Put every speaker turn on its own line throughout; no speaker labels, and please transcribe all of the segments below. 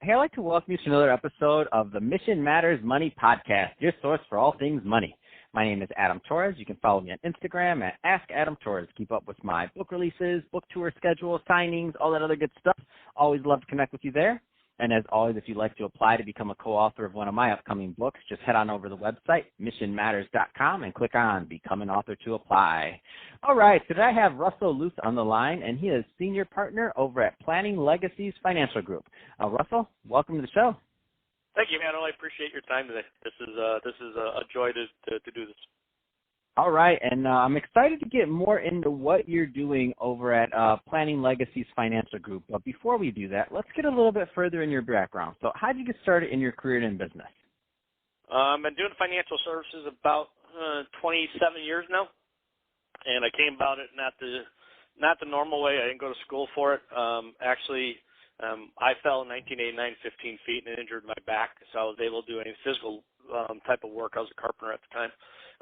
Hey, I'd like to welcome you to another episode of the Mission Matters Money Podcast, your source for all things money. My name is Adam Torres. You can follow me on Instagram at AskAdamTorres. Keep up with my book releases, book tour schedule, signings, all that other good stuff. Always love to connect with you there. And as always, if you'd like to apply to become a co-author of one of my upcoming books, just head on over to the website, missionmatters.com, and click on Become an Author to apply. All right, today I have Russell Luce on the line, and he is Senior Partner over at Planning Legacies Financial Group. Russell, welcome to the show.
Thank you, man. I appreciate your time today. This is a joy to do this.
All right, and I'm excited to get more into what you're doing over at Planning Legacies Financial Group. But before we do that, let's get a little bit further in your background. So how did you get started in your career in business?
I've been doing financial services about 27 years now, and I came about it not the normal way. I didn't go to school for it. I fell in 1989, 15 feet, and injured my back, so I was able to do any physical type of work. I was a carpenter at the time.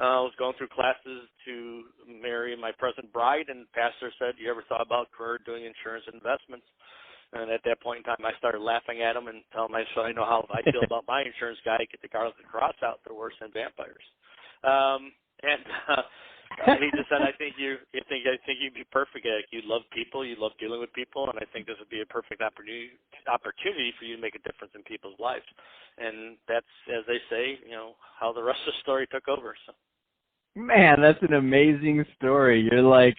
I was going through classes to marry my present bride, and the pastor said, "You ever thought about career doing insurance and investments?" And at that point in time, I started laughing at him and telling him, "I know how I feel about my insurance guy. Get the Garlic Cross out. They're worse than vampires." And he just said, I think you'd be perfect at it. You love people. You love dealing with people, and I think this would be a perfect opportunity for you to make a difference in people's lives." And that's, as they say, how the rest of the story took over. So.
Man, that's an amazing story. You're like,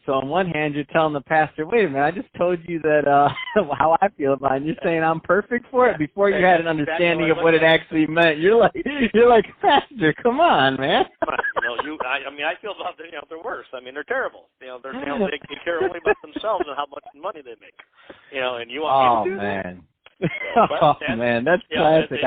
so on one hand, you're telling the pastor, wait a minute, I just told you that how I feel about it, and you're saying I'm perfect for it before you had an understanding of what it actually meant. You're like, pastor, come on, man.
I feel about them, they're worse. They're terrible. They care only about themselves and how much money they make. And you want me to do that?
Man, that's classic.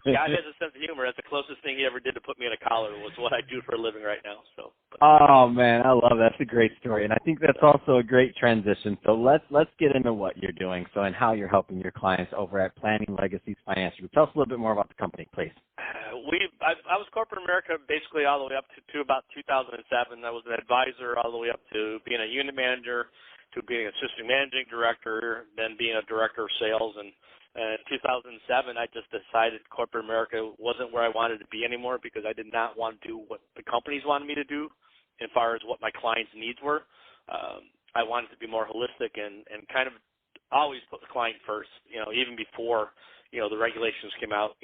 God has a sense of humor. That's the closest thing he ever did to put me in a collar was what I do for a living right now. So.
Oh man, I love that. That's a great story, and I think that's also a great transition. So let's get into what you're doing, and how you're helping your clients over at Planning Legacies Financial Group. Tell us a little bit more about the company, please.
I was corporate America basically all the way up to about 2007. I was an advisor all the way up to being a unit manager, to being an assistant managing director, then being a director of sales. And in 2007, I just decided corporate America wasn't where I wanted to be anymore because I did not want to do what the companies wanted me to do as far as what my clients' needs were. I wanted to be more holistic and kind of always put the client first, even before, the regulations came out.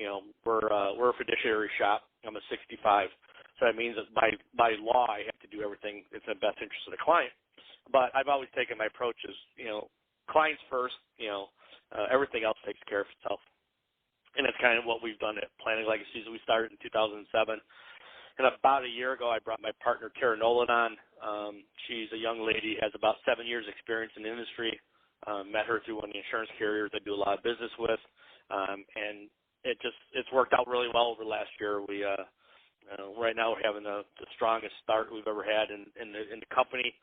We're a fiduciary shop. I'm a 65. So that means that by law, I have to do everything that's in the best interest of the client. But I've always taken my approach as, clients first, everything else takes care of itself. And that's kind of what we've done at Planning Legacies. We started in 2007. And about a year ago, I brought my partner, Tara Nolan, on. She's a young lady, has about 7 years experience in the industry. Met her through one of the insurance carriers I do a lot of business with. And it's worked out really well over last year. We right now we're having the strongest start we've ever had in the company.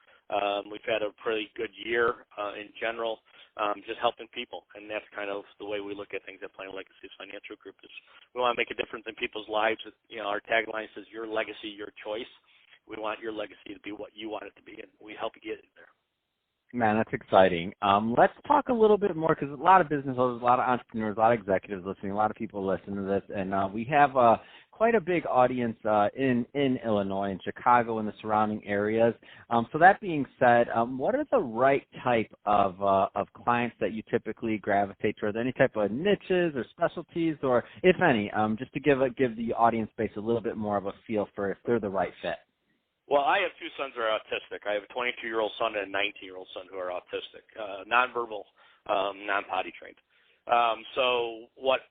We've had a pretty good year in general, just helping people, and that's kind of the way we look at things at Planning Legacies Financial Group. Is we want to make a difference in people's lives. Our tagline says, "Your legacy, your choice." We want your legacy to be what you want it to be, and we help you get it there.
Man, that's exciting. Let's talk a little bit more, because a lot of business owners, a lot of entrepreneurs, a lot of executives listening, a lot of people listen to this, and we have quite a big audience in Illinois and Chicago and the surrounding areas. So that being said, what are the right type of clients that you typically gravitate toward? Are there any type of niches or specialties, or if any, just to give the audience base a little bit more of a feel for if they're the right fit?
Well, I have two sons who are autistic. I have a 22-year-old son and a 19-year-old son who are autistic, nonverbal, non-potty trained. So what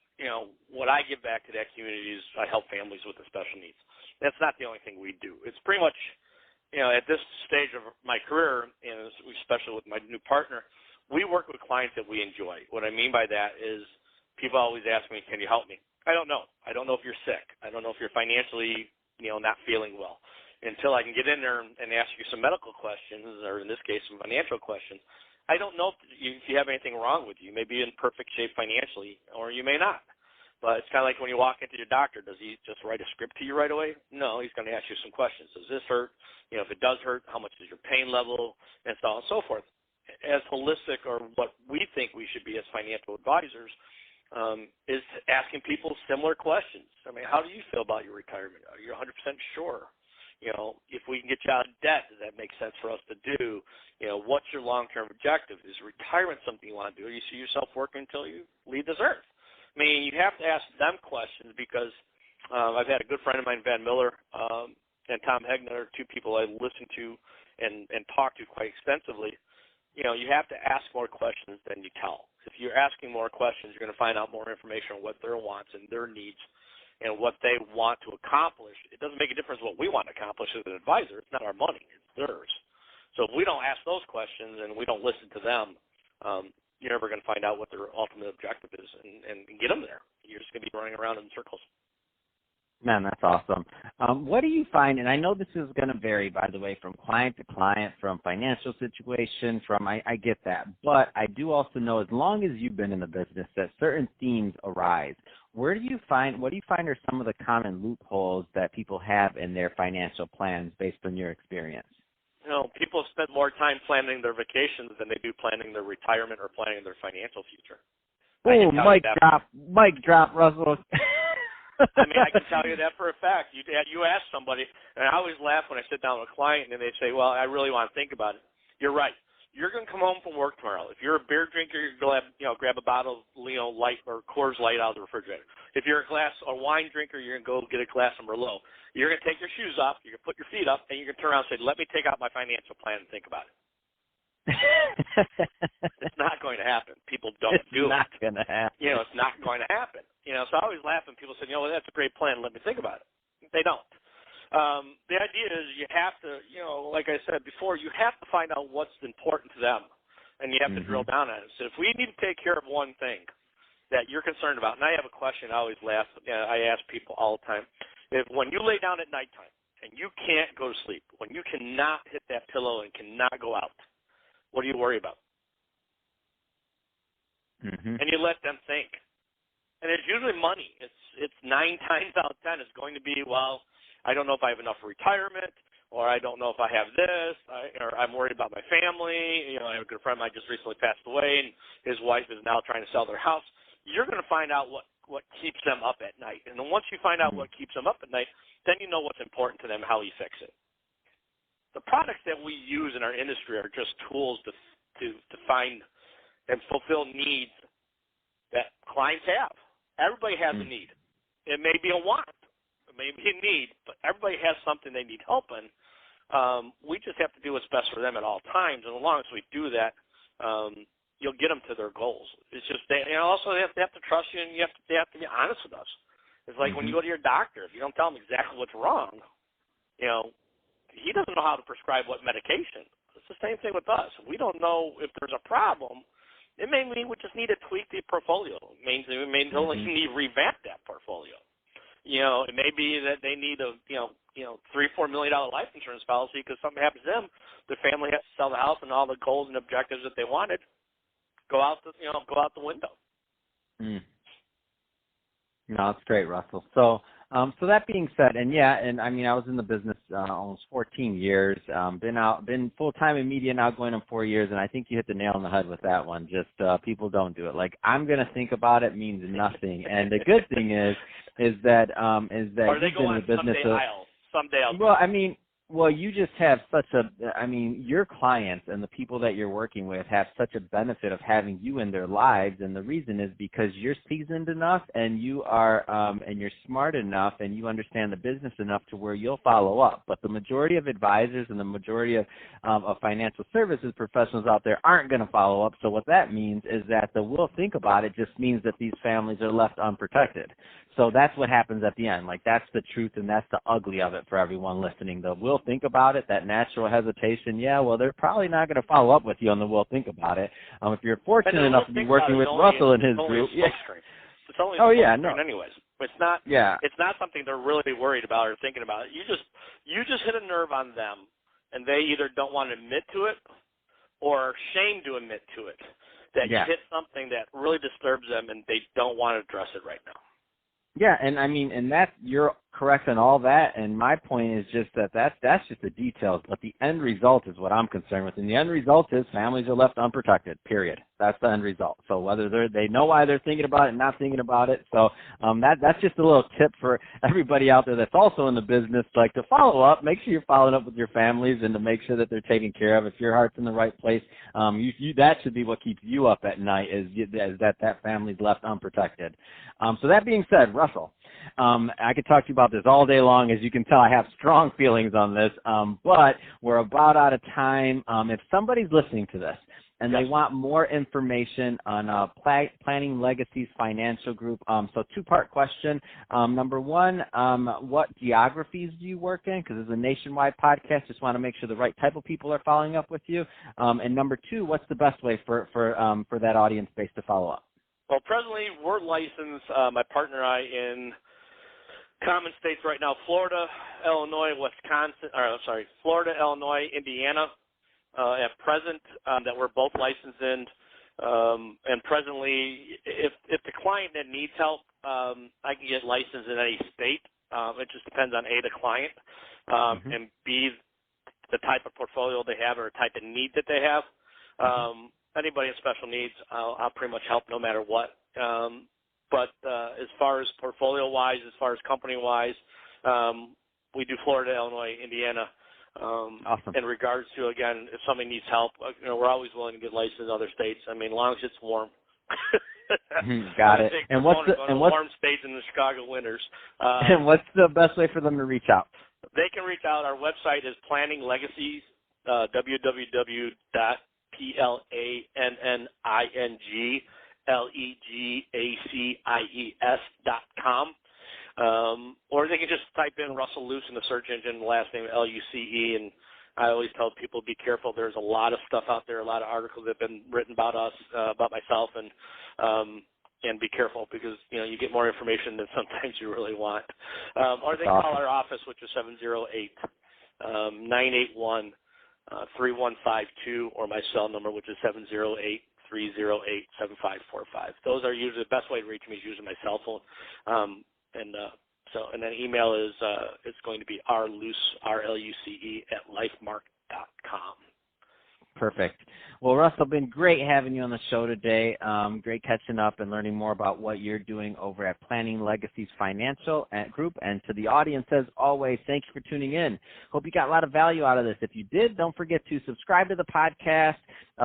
I give back to that community is I help families with the special needs. That's not the only thing we do. It's pretty much, at this stage of my career, and especially with my new partner, we work with clients that we enjoy. What I mean by that is people always ask me, "Can you help me?" I don't know. I don't know if you're sick. I don't know if you're financially, not feeling well. Until I can get in there and ask you some medical questions, or in this case, some financial questions, I don't know if you have anything wrong with you. You may be in perfect shape financially, or you may not. But it's kind of like when you walk into your doctor. Does he just write a script to you right away? No, he's going to ask you some questions. Does this hurt? If it does hurt, how much is your pain level? And so on and so forth. as holistic, or what we think we should be as financial advisors, is asking people similar questions. I mean, how do you feel about your retirement? Are you 100% sure? If we can get you out of debt, does that make sense for us to do? What's your long-term objective? Is retirement something you want to do? Do you see yourself working until you leave this earth? I mean, you have to ask them questions, because I've had a good friend of mine, Van Miller, and Tom Hegner, two people I listen to and talk to quite extensively. You have to ask more questions than you tell. If you're asking more questions, you're going to find out more information on what their wants and their needs and what they want to accomplish. It doesn't make a difference what we want to accomplish as an advisor. It's not our money. It's theirs. So if we don't ask those questions and we don't listen to them, you're never going to find out what their ultimate objective is and get them there. You're just going to be running around in circles.
Man, that's awesome. What do you find, and I know this is going to vary, by the way, from client to client, from financial situation, I get that. But I do also know, as long as you've been in the business, that certain themes arise. What do you find are some of the common loopholes that people have in their financial plans based on your experience?
People spend more time planning their vacations than they do planning their retirement or planning their financial future.
Oh, mic drop, Russell.
I mean, I can tell you that for a fact. You ask somebody, and I always laugh when I sit down with a client and they say, well, I really want to think about it. You're right. You're going to come home from work tomorrow. If you're a beer drinker, you're going to grab a bottle of Light or Coors Light out of the refrigerator. If you're a wine drinker, you're going to go get a glass of Merlot. You're going to take your shoes off, you're going to put your feet up, and you're going to turn around and say, let me take out my financial plan and think about it. It's not going to happen. People don't do it.
It's not going to happen.
It's not going to happen. So I always laugh when people say, that's a great plan. Let me think about it. They don't. The idea is you have to, like I said before, you have to find out what's important to them, and you have to drill down on it. So if we need to take care of one thing that you're concerned about, and I have a question I always laugh, I ask people all the time, if when you lay down at nighttime and you can't go to sleep, when you cannot hit that pillow and cannot go out, what do you worry about? And you let them think. And it's usually money. It's 9 times out of 10 it's going to be, well, I don't know if I have enough for retirement, or I don't know if I have this, or I'm worried about my family. I have a good friend of mine just recently passed away, and his wife is now trying to sell their house. You're going to find out what keeps them up at night. And then once you find out what keeps them up at night, then you know what's important to them, how you fix it. The products that we use in our industry are just tools to find and fulfill needs that clients have. Everybody has a need. It may be a want. It may be a need, but everybody has something they need help in. We just have to do what's best for them at all times, and as long as we do that, you'll get them to their goals. It's just they also have to trust you, and they have to be honest with us. It's like when you go to your doctor, if you don't tell him exactly what's wrong, he doesn't know how to prescribe what medication. It's the same thing with us. We don't know if there's a problem. It may mean we just need to tweak the portfolio. It may need to revamp that portfolio. It may be that they need a $3-4 million life insurance policy because something happens to them. Their family has to sell the house, and all the goals and objectives that they wanted go out the window.
No, that's great, Russell. So that being said, I mean, I was in the business almost 14 years. Been full time in media now going on 4 years, and I think you hit the nail on the head with that one. Just people don't do it. Like, I'm gonna think about it means nothing. And the good thing is that
or they
you've
go
been in
on
the business.
someday I'll.
Well, you just have your clients and the people that you're working with have such a benefit of having you in their lives, and the reason is because you're seasoned enough and you are, and you're smart enough and you understand the business enough to where you'll follow up. But the majority of advisors and the majority of financial services professionals out there aren't going to follow up. So what that means is that the we'll think about it just means that these families are left unprotected. So that's what happens at the end. Like, that's the truth, and that's the ugly of it for everyone listening. The we'll think about it, that natural hesitation, they're probably not going to follow up with you on the we'll think about it. If you're fortunate enough to be working with Russell and his group.
It's only anyways. It's not something they're really worried about or thinking about. You just hit a nerve on them, and they either don't want to admit to it or are ashamed to admit to it, that you hit something that really disturbs them and they don't want to address it right now.
Yeah, and I mean, and that's correct on all that, and my point is just that's just the details, but the end result is what I'm concerned with, and the end result is families are left unprotected, period. That's the end result. So whether they know why they're thinking about it, not thinking about it, so that's just a little tip for everybody out there that's also in the business, like to follow up, make sure you're following up with your families and to make sure that they're taken care of. If your heart's in the right place, that should be what keeps you up at night, is that family's left unprotected. So that being said, Russell, I could talk to you about this all day long. As you can tell, I have strong feelings on this, but we're about out of time. If somebody's listening to this and they want more information on Planning Legacies Financial Group, so two-part question. Number one, what geographies do you work in? Because it's a nationwide podcast. Just want to make sure the right type of people are following up with you. And number two, what's the best way for that audience base to follow up?
Well, presently we're licensed, my partner and I, in common states right now: Florida, Illinois, Florida, Illinois, Indiana. At present, that we're both licensed in, and presently, if the client that needs help, I can get licensed in any state. It just depends on A, the client, and B, the type of portfolio they have or type of need that they have. Anybody in special needs, I'll pretty much help no matter what. But as far as portfolio-wise, as far as company-wise, we do Florida, Illinois, Indiana.
Awesome.
In regards to, again, if somebody needs help, we're always willing to get licensed in other states. I mean, as long as it's warm.
Got it. And what's
warm states in the Chicago winters?
And what's the best way for them to reach out?
They can reach out. Our website is Planning Legacies, PLANNINGLEGACIES.com. Or they can just type in Russell Luce in the search engine, last name LUCE, and I always tell people be careful. There's a lot of stuff out there, a lot of articles that have been written about us, about myself, and be careful because you get more information than sometimes you really want. Or they call our office, which is 708-981-3152, or my cell number, which is 708-308-7545. Those are usually the best way to reach me is using my cell phone. And then email is it's going to be rluce, RLUCE, @lifemark.com.
Perfect. Well, Russell, been great having you on the show today. Great catching up and learning more about what you're doing over at Planning Legacies Financial Group. And to the audience, as always, thank you for tuning in. Hope you got a lot of value out of this. If you did, don't forget to subscribe to the podcast.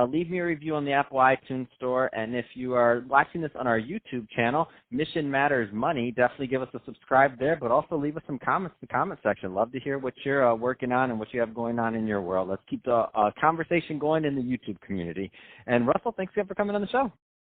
Leave me a review on the Apple iTunes Store. And if you are watching this on our YouTube channel, Mission Matters Money, definitely give us a subscribe there, but also leave us some comments in the comment section. Love to hear what you're working on and what you have going on in your world. Let's keep the conversation going in the YouTube community. And Russell, thanks again for coming on the show.